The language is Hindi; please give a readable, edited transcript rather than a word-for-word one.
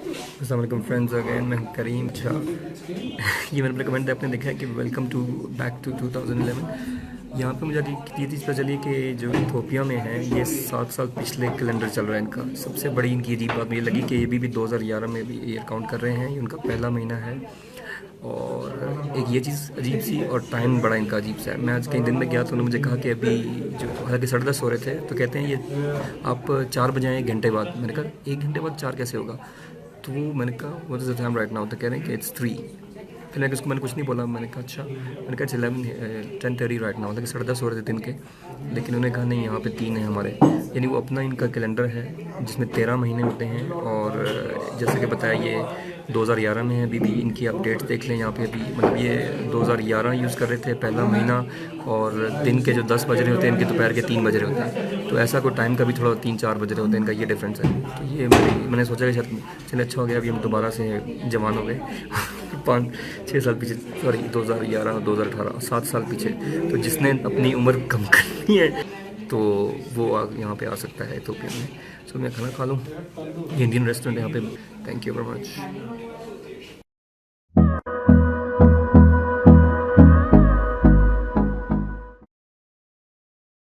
अस्सलाम वालेकुम फ्रेंड्स, अगेन मैं हूं करीम शाह। ये मैंने अपने कमेंट आपने देखा है कि वेलकम टू बैक टू 2011। यहाँ पे मुझे ये चीज़ पता चली कि जो इथोपिया में है ये 7 साल पिछले कैलेंडर चल रहा है इनका। सबसे बड़ी इनकी अजीब बात मुझे लगी कि ये भी 2011 में भी ईयर काउंट कर रहे हैं। ये उनका पहला महीना है और एक ये चीज़ अजीब सी, और टाइम बड़ा इनका अजीब सा है। मैं आज कई दिन में गया तो उन्होंने मुझे कहा कि अभी जो हालांकि 10:30 हो रहे थे तो कहते हैं ये आप 4 बजे आए 1 घंटे बाद। मैंने कहा 1 घंटे बाद 4 कैसे होगा? तो मैंने कहा what is the time right now? तो कह रहे हैं कि इट्स 3। फिर मैंने कुछ नहीं बोला। मैंने कहा अच्छा। मैंने कहा 10:30 राइट नाउ, मतलब 10:30 हो रहे थे दिन के। लेकिन उन्होंने कहा नहीं, यहाँ पे 3 है हमारे। यानी वो अपना इनका कैलेंडर है जिसमें 13 महीने होते हैं। और जैसे कि बताया ये 2011 में है। अभी भी इनकी अपडेट्स देख लें यहाँ पे। अभी मतलब ये 2011 यूज़ कर रहे थे पहला महीना, और दिन के जो 10 बज रहे होते हैं इनके दोपहर के 3 बज रहे होते हैं। तो ऐसा कोई टाइम का भी थोड़ा 3-4 बज रहे होते हैं, इनका ये डिफरेंस है। तो ये मैंने सोचा कि शायद चलिए अच्छा हो गया, अभी हम दोबारा से जवान हो गए। 5-6 साल पीछे, सॉरी 2011 2018 7 साल पीछे। तो जिसने अपनी उम्र कम करनी है तो वो यहाँ पे आ सकता है इथोपिया में। सो मैं खाना खा लूँ। इंडियन रेस्टोरेंट यहाँ पे। Thank you very much.